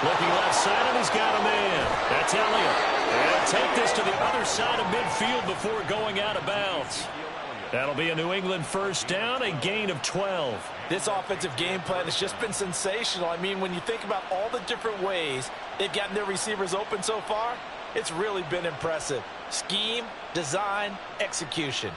Looking left side, and he's got a man. That's Elliott. And take this to the other side of midfield before going out of bounds. That'll be a New England first down, a gain of 12. This offensive game plan has just been sensational. I mean, when you think about all the different ways they've gotten their receivers open so far, it's really been impressive. Scheme, design, execution.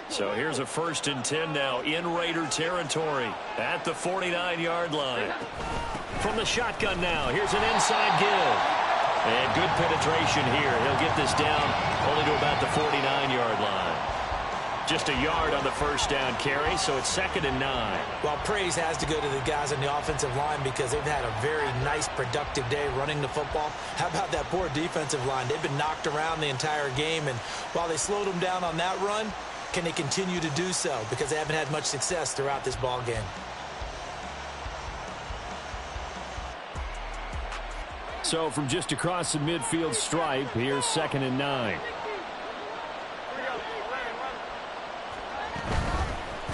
So here's a 1st and 10 now in Raider territory at the 49-yard line. From the shotgun now, here's an inside give. And good penetration here. He'll get this down only to about the 49-yard line. Just a yard on the first down carry, so it's 2nd and 9. Well, praise has to go to the guys on the offensive line because they've had a very nice, productive day running the football. How about that poor defensive line? They've been knocked around the entire game, and while they slowed them down on that run, can they continue to do so? Because they haven't had much success throughout this ball game. So from just across the midfield stripe, here's 2nd and 9.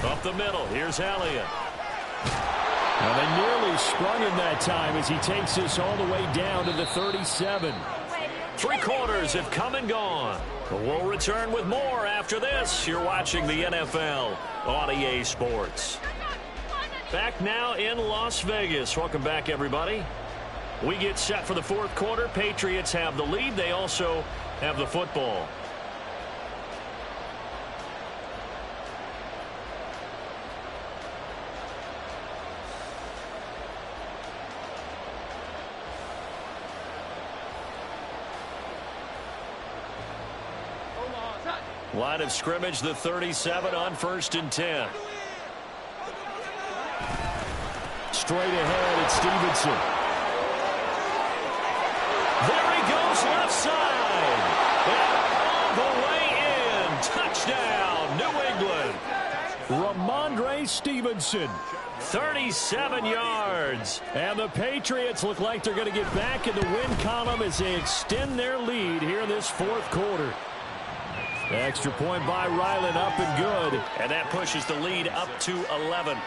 Up the middle, here's Elliott. Now they nearly sprung him that time as he takes this all the way down to the 37. 3 quarters have come and gone. We'll return with more after this. You're watching the NFL on EA Sports. Back now in Las Vegas. Welcome back, everybody. We get set for the 4th quarter. Patriots have the lead. They also have the football. Line of scrimmage, the 37 on 1st and 10. Straight ahead, it's Stevenson. There he goes, left side. And all the way in. Touchdown, New England. Ramondre Stevenson, 37 yards. And the Patriots look like they're going to get back in the win column as they extend their lead here in this 4th quarter. Extra point by Ryland, up and good. And that pushes the lead up to 11.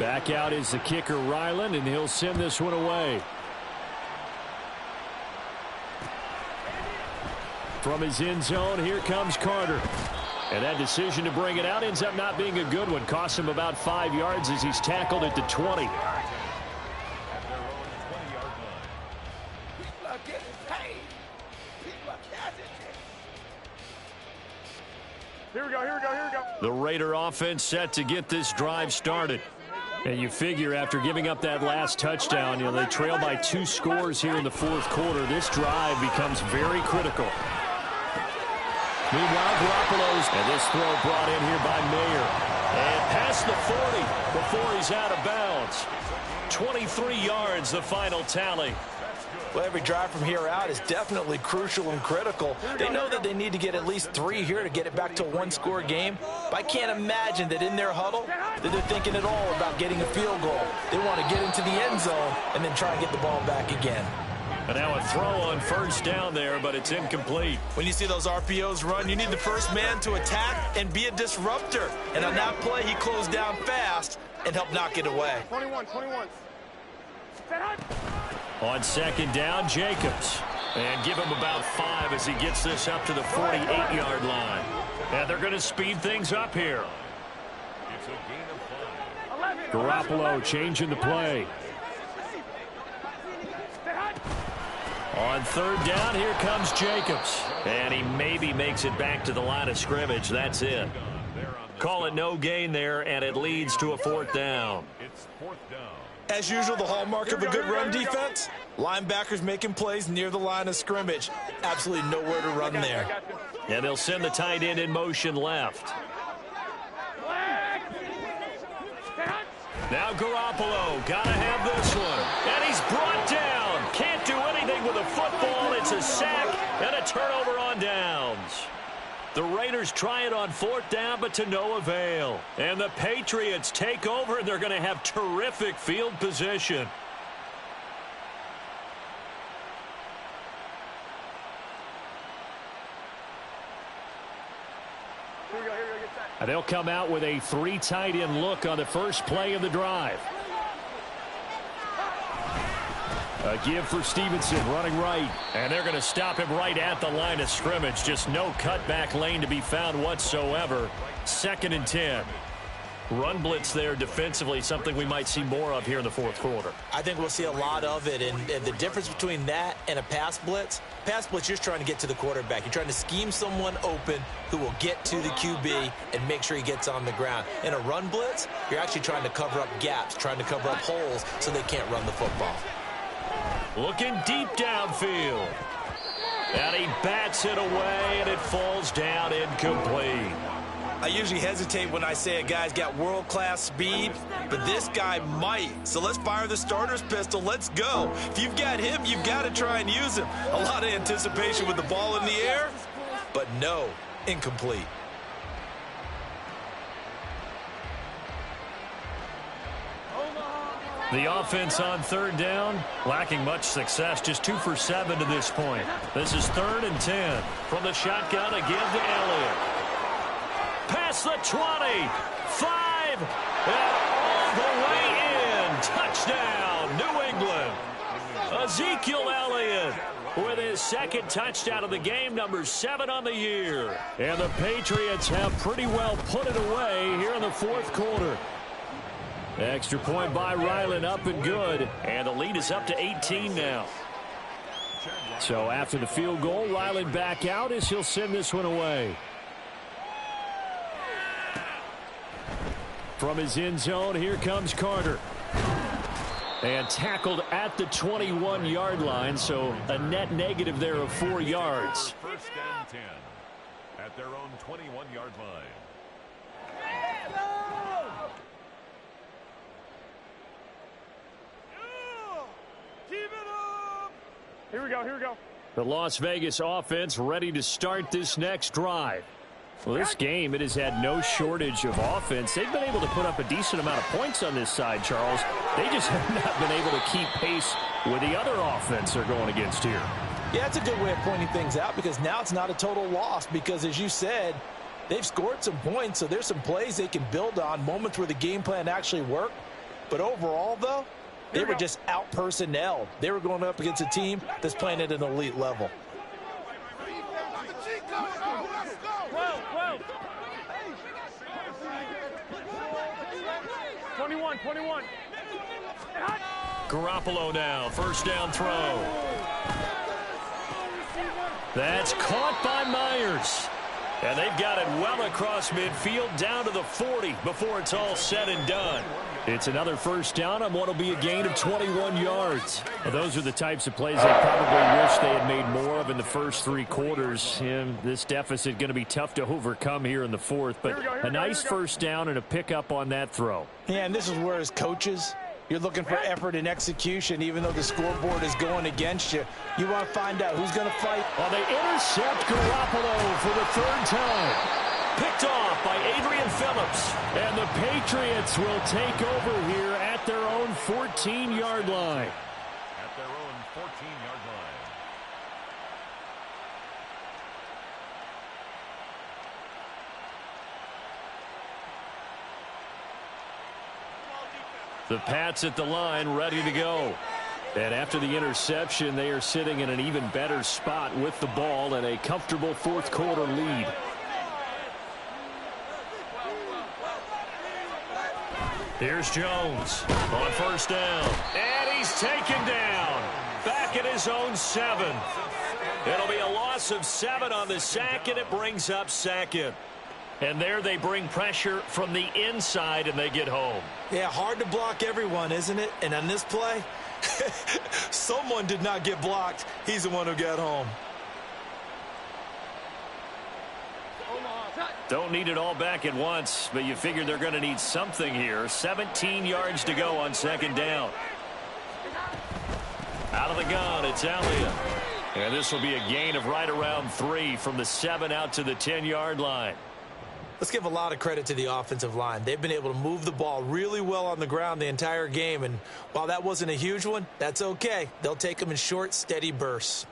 Back out is the kicker, Ryland, and he'll send this one away. From his end zone, here comes Carter. And that decision to bring it out ends up not being a good one. Costs him about 5 yards as he's tackled at the 20. Here we go. The Raider offense set to get this drive started. And you figure after giving up that last touchdown, they trail by 2 scores here in the 4th quarter. This drive becomes very critical. Meanwhile, Garoppolo's, and this throw brought in here by Mayer. And past the 40 before he's out of bounds. 23 yards, the final tally. Well, every drive from here out is definitely crucial and critical. They know that they need to get at least 3 here to get it back to a 1-score game. But I can't imagine that in their huddle that they're thinking at all about getting a field goal. They want to get into the end zone and then try and get the ball back again. And now a throw on 1st down there, but it's incomplete. When you see those RPOs run, you need the first man to attack and be a disruptor. And on that play, he closed down fast and helped knock it away. 21. On 2nd down, Jacobs. And give him about 5 as he gets this up to the 48-yard line. And they're going to speed things up here. Garoppolo changing the play. On 3rd down, here comes Jacobs. And he maybe makes it back to the line of scrimmage. That's it. Call it no gain there, and it leads to a 4th down. As usual, the hallmark of a good run defense, linebackers making plays near the line of scrimmage. Absolutely nowhere to run there. And they'll send the tight end in motion left. Now Garoppolo, gotta have this one. And he's brought down. Can't do anything with a football. It's a sack and a turnover on downs. The Raiders try it on 4th down, but to no avail. And the Patriots take over, and they're going to have terrific field position. And they'll come out with a 3 tight end look on the first play of the drive. A give for Stevenson, running right. And they're going to stop him right at the line of scrimmage. Just no cutback lane to be found whatsoever. 2nd and 10. Run blitz there defensively, something we might see more of here in the 4th quarter. I think we'll see a lot of it, and the difference between that and a pass blitz, you're just trying to get to the quarterback. You're trying to scheme someone open who will get to the QB and make sure he gets on the ground. In a run blitz, you're actually trying to cover up gaps, trying to cover up holes so they can't run the football. Looking deep downfield. And he bats it away, and it falls down incomplete. I usually hesitate when I say a guy's got world-class speed, but this guy might. So let's fire the starter's pistol. Let's go. If you've got him, you've got to try and use him. A lot of anticipation with the ball in the air, but no, incomplete. The offense on 3rd down, lacking much success, just 2 for 7 to this point. This is 3rd and 10. From the shotgun, a give to Elliott. Past the 20, 5, and all the way in. Touchdown, New England. Ezekiel Elliott with his 2nd touchdown of the game, number 7 on the year. And the Patriots have pretty well put it away here in the 4th quarter. Extra point by Ryland, up and good. And the lead is up to 18 now. So after the field goal, Ryland back out as he'll send this one away. From his end zone, here comes Carter. And tackled at the 21-yard line, so a net negative there of 4 yards. 1st and 10 at their own 21-yard line. Here we go, here we go. The Las Vegas offense ready to start this next drive. Well, this game, it has had no shortage of offense. They've been able to put up a decent amount of points on this side, Charles. They just have not been able to keep pace with the other offense they're going against here. Yeah, it's a good way of pointing things out because now it's not a total loss because, as you said, they've scored some points, so there's some plays they can build on, moments where the game plan actually worked. But overall, though, they were just out-personnelled. They were going up against a team that's playing at an elite level. 21. Garoppolo now, 1st down throw. That's caught by Myers. And they've got it well across midfield down to the 40 before it's all said and done. It's another 1st down on what will be a gain of 21 yards. Well, those are the types of plays they probably wish they had made more of in the first 3 quarters. And this deficit going to be tough to overcome here in the 4th. But a nice 1st down and a pickup on that throw. Yeah, and this is where as coaches, you're looking for effort and execution, even though the scoreboard is going against you. You want to find out who's going to fight. Well, they intercept Garoppolo for the 3rd time. Picked off by Adrian Phillips. And the Patriots will take over here at their own 14-yard line. At their own 14-yard line. The Pats at the line, ready to go. And after the interception, they are sitting in an even better spot with the ball and a comfortable 4th quarter lead. Here's Jones on 1st down. And he's taken down. Back at his own 7. It'll be a loss of 7 on the sack, and it brings up 2nd. And there they bring pressure from the inside, and they get home. Yeah, hard to block everyone, isn't it? And on this play, someone did not get blocked. He's the one who got home. Don't need it all back at once, but you figure they're going to need something here. 17 yards to go on 2nd down. Out of the gun, it's Elliott. And this will be a gain of right around 3 from the 7 out to the 10-yard line. Let's give a lot of credit to the offensive line. They've been able to move the ball really well on the ground the entire game. And while that wasn't a huge one, that's okay. They'll take them in short, steady bursts.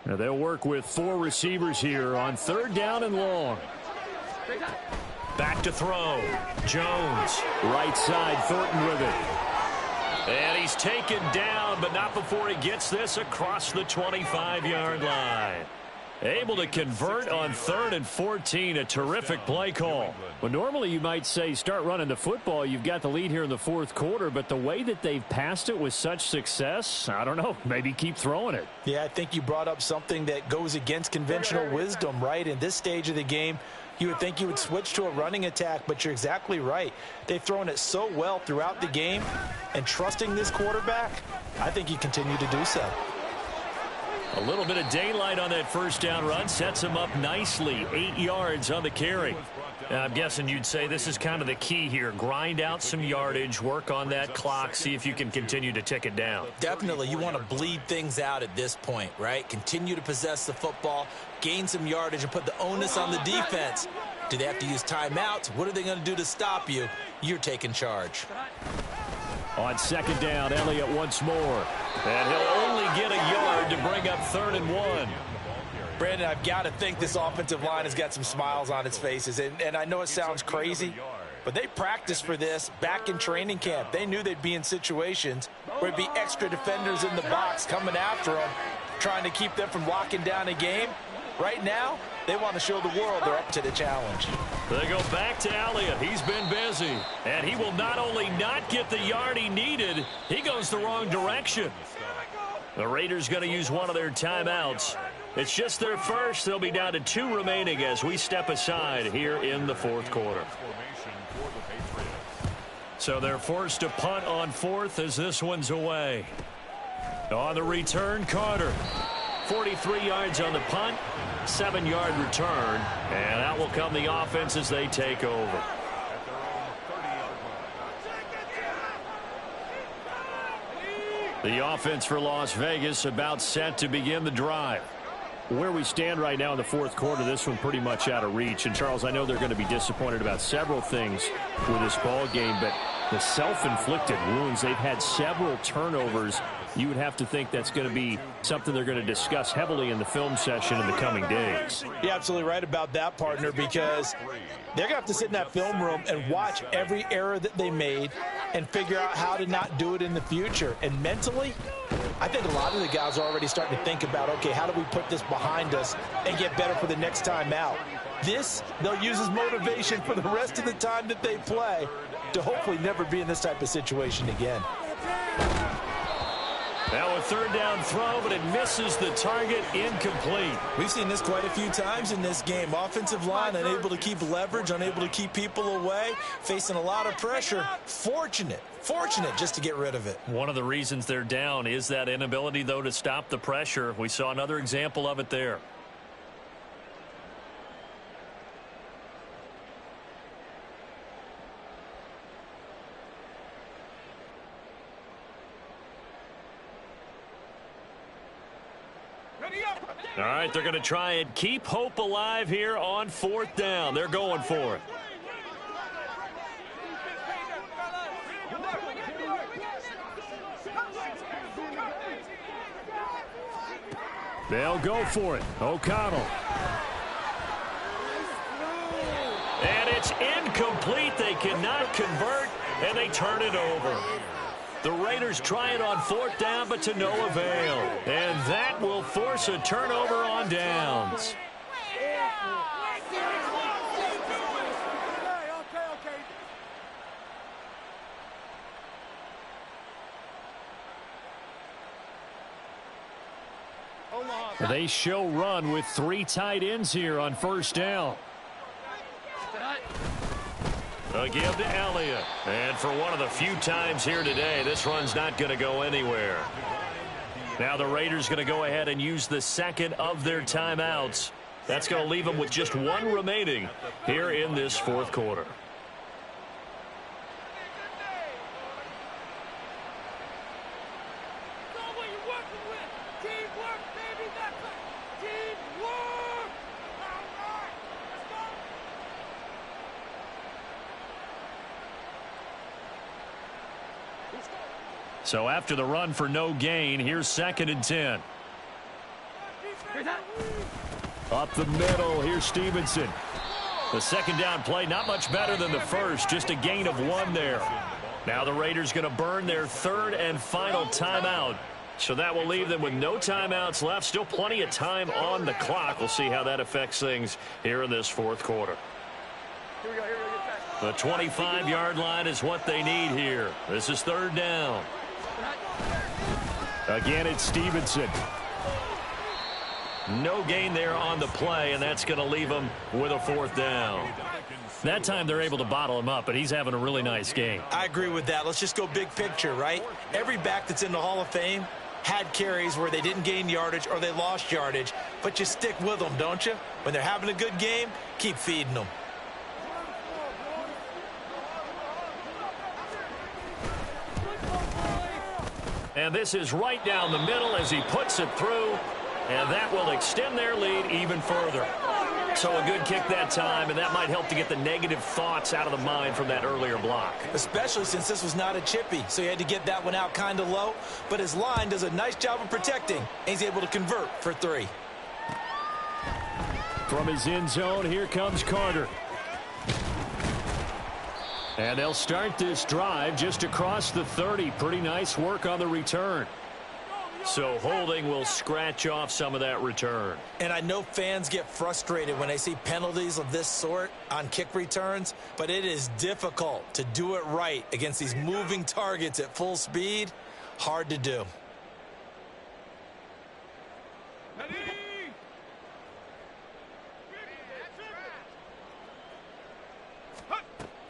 Now they'll work with 4 receivers here on 3rd down and long. Back to throw. Jones. Right side, Thornton with it. And he's taken down, but not before he gets this across the 25-yard line. Able to convert on 3rd and 14. A terrific play call. Well, normally you might say start running the football. You've got the lead here in the 4th quarter, but the way that they've passed it with such success, I don't know, maybe keep throwing it. Yeah, I think you brought up something that goes against conventional wisdom, right? In this stage of the game, you would think you would switch to a running attack, but you're exactly right. They've thrown it so well throughout the game, and trusting this quarterback, I think you continue to do so. A little bit of daylight on that 1st down run sets him up nicely. 8 yards on the carry. I'm guessing you'd say this is kind of the key here. Grind out some yardage, work on that clock, see if you can continue to tick it down. Definitely, you want to bleed things out at this point, right? Continue to possess the football, gain some yardage, and put the onus on the defense. Do they have to use timeouts? What are they going to do to stop you? You're taking charge. On 2nd down, Elliott once more. And he'll only get a yard to bring up 3rd and 1. Brandon, I've got to think this offensive line has got some smiles on its faces. And I know it sounds crazy, but they practiced for this back in training camp. They knew they'd be in situations where it'd be extra defenders in the box coming after them, trying to keep them from locking down a game. Right now, they want to show the world they're up to the challenge. They go back to Elliott. He's been busy. And he will not only not get the yard he needed, he goes the wrong direction. The Raiders going to use one of their timeouts. It's just their first. They'll be down to 2 remaining as we step aside here in the 4th quarter. So they're forced to punt on 4th as this one's away. On the return, Carter. 43 yards on the punt, 7-yard return, and out will come the offense as they take over. The offense for Las Vegas about set to begin the drive. Where we stand right now in the 4th quarter, this one pretty much out of reach. And, Charles, I know they're going to be disappointed about several things with this ball game, but the self-inflicted wounds, they've had several turnovers. You would have to think that's going to be something they're going to discuss heavily in the film session in the coming days. You're absolutely right about that, partner, because they're going to have to sit in that film room and watch every error that they made and figure out how to not do it in the future. And mentally, I think a lot of the guys are already starting to think about, okay, how do we put this behind us and get better for the next time out? This, they'll use as motivation for the rest of the time that they play to hopefully never be in this type of situation again. Now a 3rd down throw, but it misses the target, incomplete. We've seen this quite a few times in this game. Offensive line unable to keep leverage, unable to keep people away, facing a lot of pressure. Fortunate just to get rid of it. One of the reasons they're down is that inability, though, to stop the pressure. We saw another example of it there. All right, they're going to try and keep hope alive here on 4th down. They're going for it. They'll go for it. O'Connell. And it's incomplete. They cannot convert, and they turn it over. The Raiders try it on 4th down, but to no avail. And that will force a turnover on downs. They show run with 3 tight ends here on 1st down. A give to Elliott. And for one of the few times here today, this run's not going to go anywhere. Now the Raiders going to go ahead and use the second of their timeouts. That's going to leave them with just one remaining here in this fourth quarter. So after the run for no gain, here's 2nd and 10. Up the middle, here's Stevenson. The second down play, not much better than the first, just a gain of 1 there. Now the Raiders going to burn their 3rd and final timeout. So that will leave them with no timeouts left. Still plenty of time on the clock. We'll see how that affects things here in this fourth quarter. The 25-yard line is what they need here. This is 3rd down. Again, it's Stevenson. No gain there on the play, and that's going to leave them with a 4th down. That time they're able to bottle him up, but he's having a really nice game. I agree with that. Let's just go big picture, right? Every back that's in the Hall of Fame had carries where they didn't gain yardage or they lost yardage, but you stick with them, don't you? When they're having a good game, keep feeding them. And this is right down the middle as he puts it through, and that will extend their lead even further. So a good kick that time, and that might help to get the negative thoughts out of the mind from that earlier block. Especially since this was not a chippy, so he had to get that one out kind of low. But his line does a nice job of protecting, and he's able to convert for 3. From his end zone, here comes Carter. And they'll start this drive just across the 30. Pretty nice work on the return. So holding will scratch off some of that return. And I know fans get frustrated when they see penalties of this sort on kick returns, but it is difficult to do it right against these moving targets at full speed. Hard to do.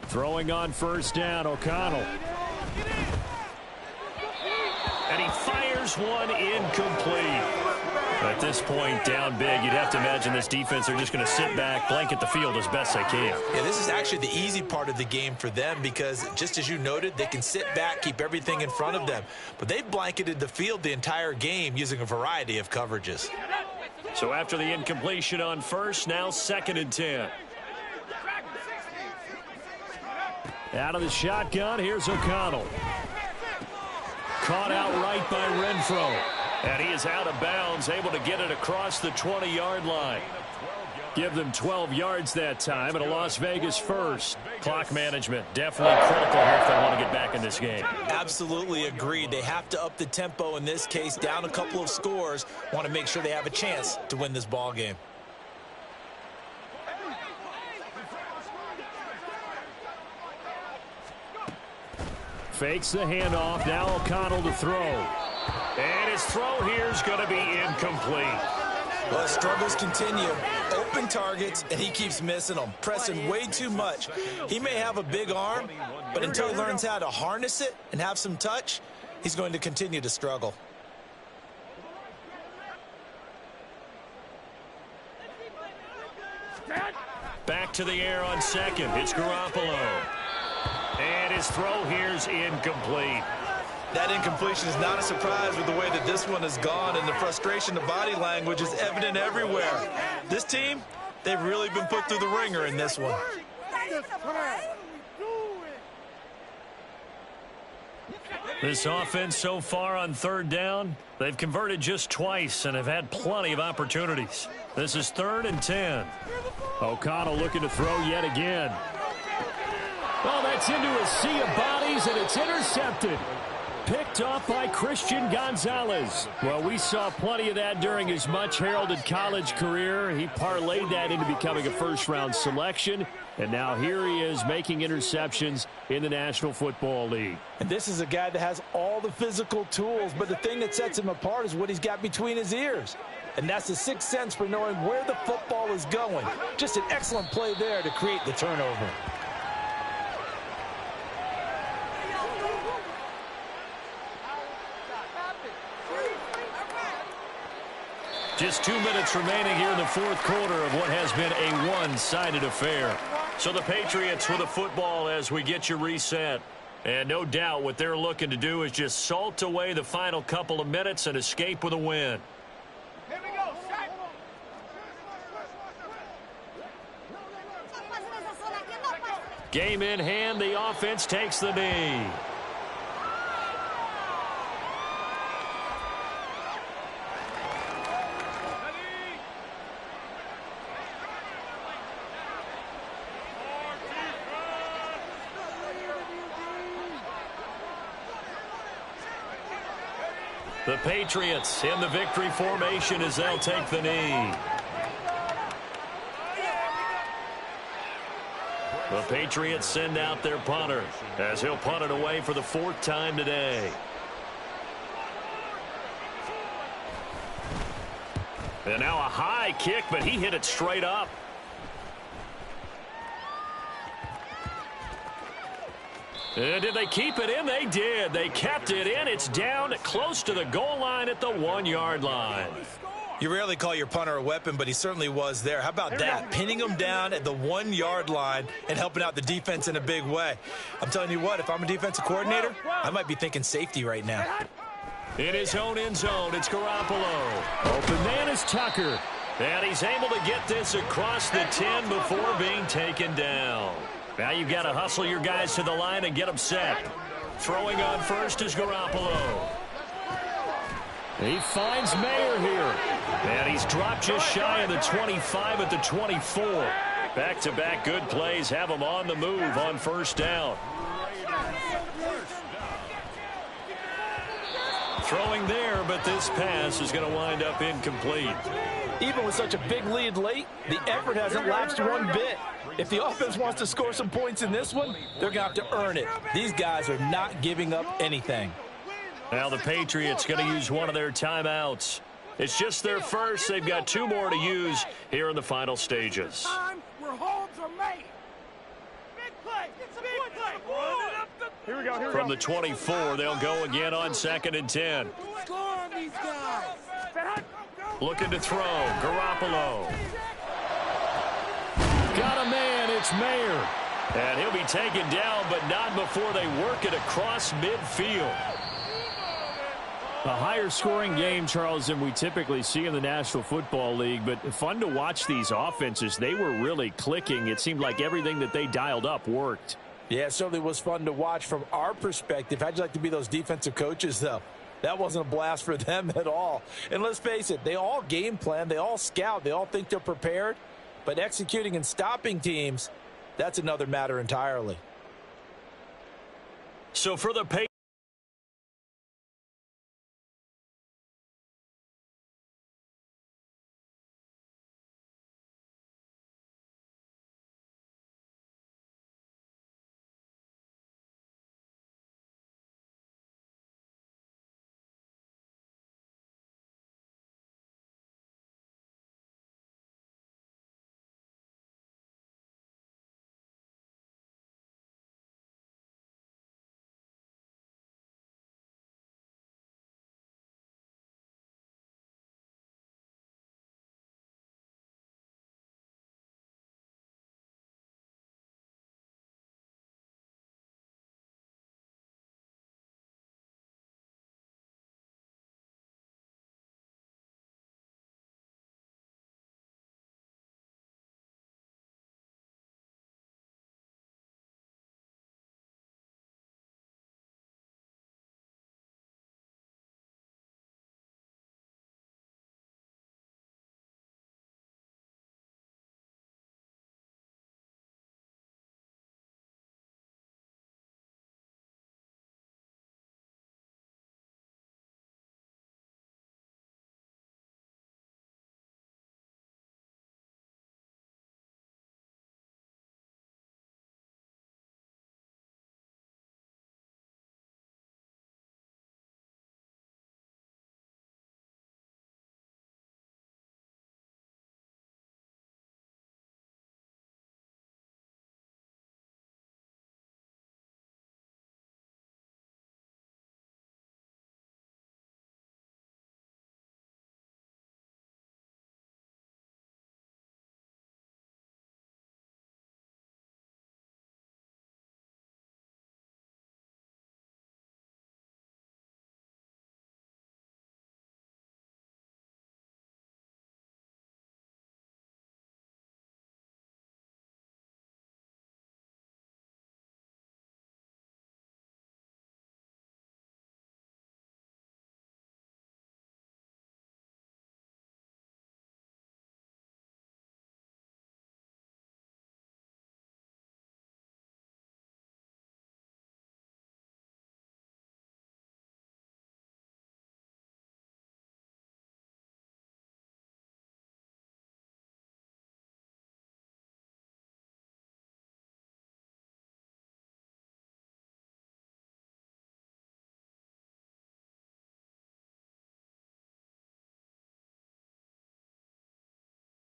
Throwing on 1st down, O'Connell. And he fires one incomplete. At this point, down big, you'd have to imagine this defense are just going to sit back, blanket the field as best they can. Yeah, this is actually the easy part of the game for them because, just as you noted, they can sit back, keep everything in front of them. But they've blanketed the field the entire game using a variety of coverages. So after the incompletion on 1st, now 2nd and 10. Out of the shotgun, here's O'Connell. Caught out right by Renfro. And he is out of bounds, able to get it across the 20-yard line. Give them 12 yards that time, and a Las Vegas 1st. Clock management definitely critical here if they want to get back in this game. Absolutely agreed. They have to up the tempo in this case, down a couple of scores. Want to make sure they have a chance to win this ball game. Fakes the handoff. Now O'Connell to throw. And his throw here is going to be incomplete. Well, his struggles continue. Open targets, and he keeps missing them. Pressing way too much. He may have a big arm, but until he learns how to harness it and have some touch, he's going to continue to struggle. Back to the air on 2nd. It's Garoppolo. And his throw here's incomplete. That incompletion is not a surprise with the way that this one has gone, and the frustration, the body language is evident everywhere. This team, they've really been put through the ringer in this one. This offense so far on 3rd down, they've converted just twice and have had plenty of opportunities. This is 3rd and 10. O'Connell looking to throw yet again. Well, that's into a sea of bodies, and it's intercepted. Picked off by Christian Gonzalez. Well, we saw plenty of that during his much-heralded college career. He parlayed that into becoming a first-round selection, and now here he is making interceptions in the National Football League. And this is a guy that has all the physical tools, but the thing that sets him apart is what he's got between his ears. And that's the sixth sense for knowing where the football is going. Just an excellent play there to create the turnover. Just 2 minutes remaining here in the fourth quarter of what has been a one-sided affair. So the Patriots with the football as we get you reset. And no doubt what they're looking to do is just salt away the final couple of minutes and escape with a win. Here we go. Set. Game in hand, the offense takes the knee. The Patriots in the victory formation as they'll take the knee. The Patriots send out their punter as he'll punt it away for the fourth time today. And now a high kick, but he hit it straight up. And did they keep it in? They did. They kept it in. It's down close to the goal line at the 1-yard line. You rarely call your punter a weapon, but he certainly was there. How about that? Pinning him down at the 1-yard line and helping out the defense in a big way. I'm telling you what, if I'm a defensive coordinator, I might be thinking safety right now. In his own end zone, it's Garoppolo. Open man is Tucker. And he's able to get this across the 10 before being taken down. Now you've got to hustle your guys to the line and get them set. Throwing on first is Garoppolo. He finds Mayer here. And he's dropped just shy of the 25 at the 24. Back-to-back good plays have him on the move on first down. Throwing there, but this pass is going to wind up incomplete. Even with such a big lead late, the effort hasn't lapsed one bit. If the offense wants to score some points in this one, they're going to have to earn it. These guys are not giving up anything. Now the Patriots going to use one of their timeouts. It's just their first. They've got 2 more to use here in the final stages. Here we go. From the 24, they'll go again on 2nd and 10. Looking to throw. Garoppolo. Got a man. It's Mayer. And he'll be taken down, but not before they work it across midfield. A higher scoring game, Charles, than we typically see in the National Football League, but fun to watch these offenses. They were really clicking. It seemed like everything that they dialed up worked. Yeah, it certainly was fun to watch from our perspective. How'd you like to be those defensive coaches, though? That wasn't a blast for them at all. And let's face it, they all game plan, they all scout, they all think they're prepared. But executing and stopping teams, that's another matter entirely. So for the Patriots,